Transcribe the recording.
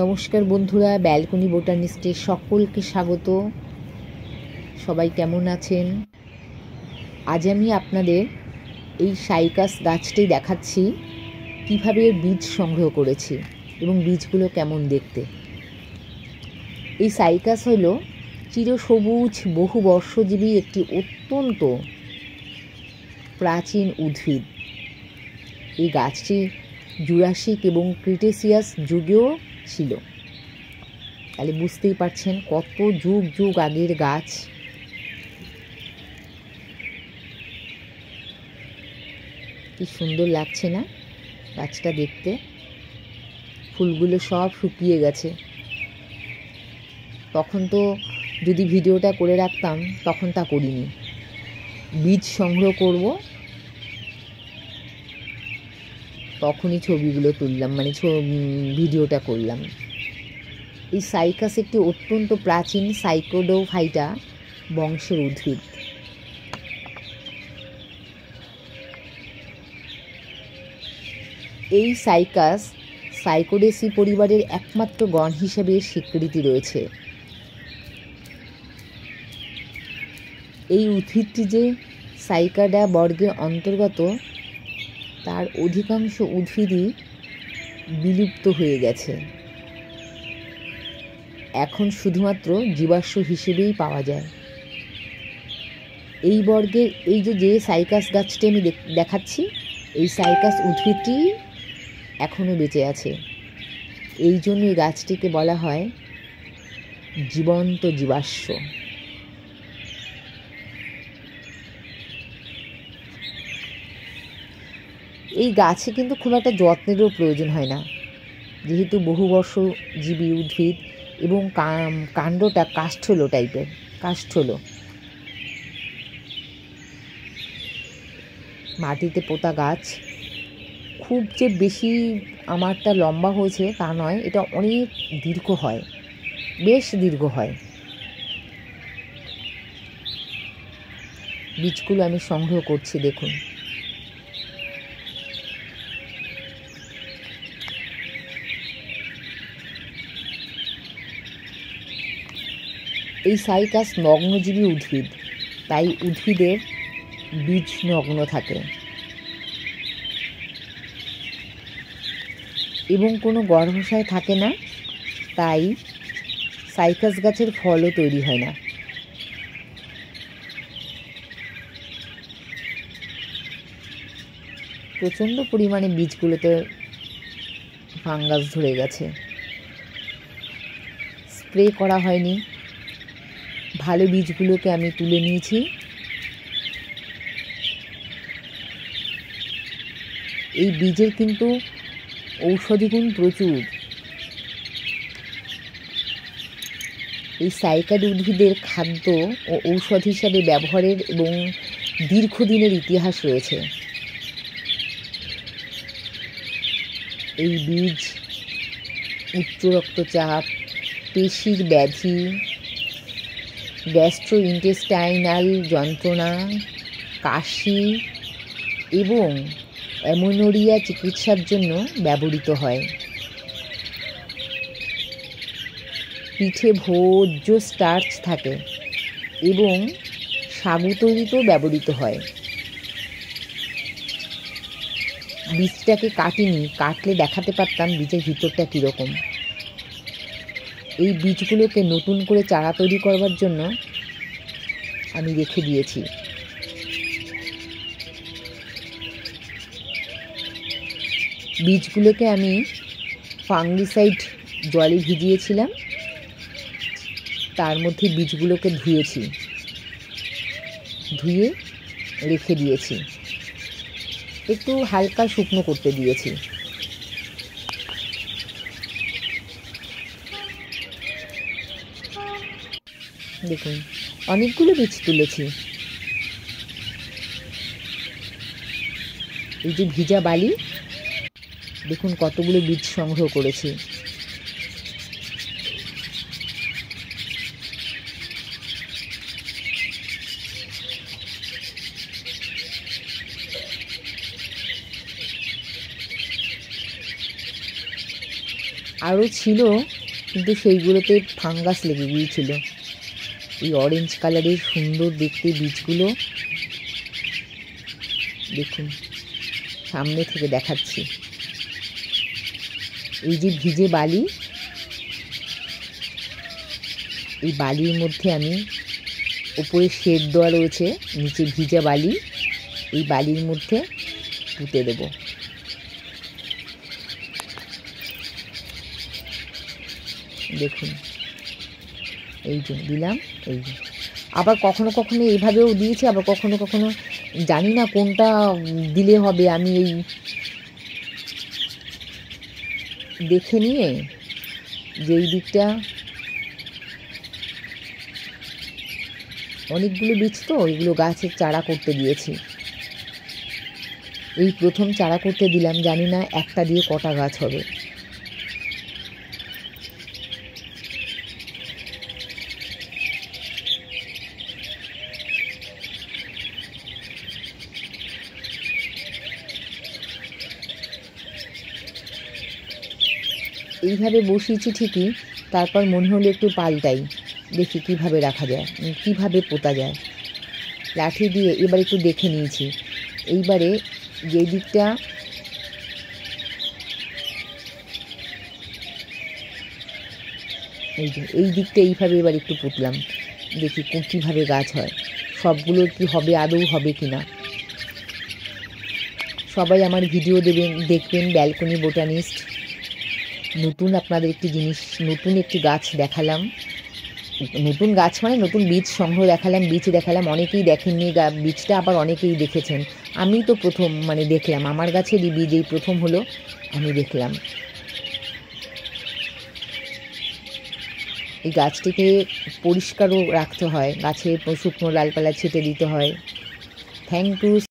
নমস্কার বন্ধুরা, ব্যালকনি বোটানিস্টে সকলকে স্বাগত। সবাই কেমন আছেন? আজ আমি আপনাদের এই সাইকাস গাছটি দেখাচ্ছি কিভাবে এর বীজ সংগ্রহ করেছি এবং বীজগুলো কেমন দেখতে। এই সাইকাস হলো চিরসবুজ বহুবর্ষজীবী একটি অত্যন্ত প্রাচীন উদ্ভিদ। এই গাছটি জুরাসিক এবং ক্রিটেসিয়াস যুগেও ছিল। তাহলে বুঝতেই পারছেন কত যুগ যুগ আগের গাছ। কি সুন্দর লাগছে না গাছটা দেখতে? ফুলগুলো সব শুকিয়ে গেছে। তখন তো যদি ভিডিওটা করে রাখতাম, তখন তা করিনি। বীজ সংগ্রহ করব তখনই ছবিগুলো তুললাম, মানে ভিডিওটা করলাম। এই সাইকাস একটি অত্যন্ত প্রাচীন সাইকোডোফাইটা বংশের উদ্ভিদ। এই সাইকাস সাইকোডেসি পরিবারের একমাত্র গণ হিসেবে স্বীকৃতি রয়েছে। এই উদ্ভিদটি যে সাইকাডা বর্গের অন্তর্গত, তার অধিকাংশ উদ্ভিদই বিলুপ্ত হয়ে গেছে। এখন শুধুমাত্র জীবাশ্ম হিসেবেই পাওয়া যায়। এই বর্গের এই যে সাইকাস গাছটি আমি দেখাচ্ছি, এই সাইকাস উদ্ভিদটি এখনও বেঁচে আছে। এই জন্য এই গাছটিকে বলা হয় জীবন্ত জীবাশ্ম। এই গাছে কিন্তু খুব একটা যত্নেরও প্রয়োজন হয় না, যেহেতু বহুবর্ষজীবী উদ্ভিদ এবং কাণ্ডটা কাষ্ঠলো টাইপের, কাষ্ঠলো। মাটিতে পোতা গাছ। খুব যে বেশি আমারটা লম্বা হয়েছে তা নয়, এটা অনেক দীর্ঘ হয়, বেশ দীর্ঘ হয়। বীজগুলো আমি সংগ্রহ করছি, দেখুন। এই সাইকাস নগ্নজীবী উদ্ভিদ, তাই উদ্ভিদের বীজ নগ্ন থাকে এবং কোনো গর্ভাশয় থাকে না, তাই সাইকাস গাছের ফলও তৈরি হয় না। প্রচণ্ড পরিমাণে বীজগুলোতে ফাঙ্গাস ধরে গেছে। স্প্রে করা হয়নি। ভালো বীজগুলোকে আমি তুলে নিয়েছি। এই বীজের কিন্তু ঔষধি গুণ প্রচুর। এই সাইকাড উদ্ভিদের খাদ্য ও ঔষধ হিসাবে ব্যবহারের এবং দীর্ঘদিনের ইতিহাস রয়েছে। এই বীজ উচ্চ রক্তচাপ, পেশির ব্যাধি, গ্যাস্ট্রোইন্টেস্টাইনাল যন্ত্রণা, কাশি এবং অ্যামোনোরিয়া চিকিৎসার জন্য ব্যবহৃত হয়। পিঠে ভোজ্য স্টার্চ থাকে এবং সাবু তৈরিতেও ব্যবহৃত হয়। বীজটাকে কাটিনি, কাটলে দেখাতে পারতাম বীজের ভিতরটা কীরকম। এই বীজগুলোকে নতুন করে চারা তৈরি করবার জন্য আমি রেখে দিয়েছি। বীজগুলোকে আমি ফাঙ্গিসাইড জলে ভিজিয়েছিলাম, তার মধ্যে বীজগুলোকে ধুয়েছি, ধুয়ে রেখে দিয়েছি, একটু হালকা শুকনো করতে দিয়েছি। দেখুন, অনেকগুলো বীজ তুলেছি। এই যে ভিজা বালি, দেখুন কতগুলো বীজ সংগ্রহ করেছি। আরও ছিল, কিন্তু সেইগুলোতে ফাঙ্গাস লেগে গিয়েছিল। এই অরেঞ্জ কালারের সুন্দর দেখতে বীজগুলো দেখুন, সামনে থেকে দেখাচ্ছি। এই যে ভিজে বালি, এই বালির মধ্যে আমি, উপরে শেড দেওয়া রয়েছে, নিচে ভিজা বালি, এই বালির মধ্যে পুঁতে দেব। দেখুন, এই যে দিলাম। এই যে আবার কখনো কখনো এইভাবেও দিয়েছি, আবার কখনো কখনো জানি না কোনটা দিলে হবে, আমি এই দেখে নিয়ে যেই দিকটা, অনেকগুলো বীজ তো এগুলো গাছের চারা করতে দিয়েছি। এই প্রথম চারা করতে দিলাম, জানি না একটা দিয়ে কটা গাছ হবে। এইভাবে বসিয়েছি ঠিকই, তারপর মনে হলো একটু পাল্টাই, দেখি কিভাবে রাখা যায়, কিভাবে পোতা যায়। লাঠি দিয়ে এবার একটু দেখে নিয়েছি। এইবারে যেই দিকটা এই দিকটা এইভাবে এবার একটু পুঁতলাম, দেখি কীভাবে গাছ হয়, সবগুলোর কি হবে, আদৌ হবে কি না। সবাই আমার ভিডিও দেখবেন, ব্যালকনি বোটানিস্ট। নতুন আপনাদের একটি জিনিস, নতুন একটি গাছ দেখালাম। নতুন গাছ মানে নতুন বীজ সংগ্রহ দেখালাম, বীজ দেখালাম। অনেকেই দেখেননি বীজটা, আবার অনেকেই দেখেছেন। আমি তো প্রথম দেখলাম, আমার গাছেরই বীজ এই প্রথম হলো, আমি দেখলাম। এই গাছটিকে পরিষ্কারও রাখতে হয়, গাছে শুকনো ডালপালা ছেটে দিতে হয়। Thank you.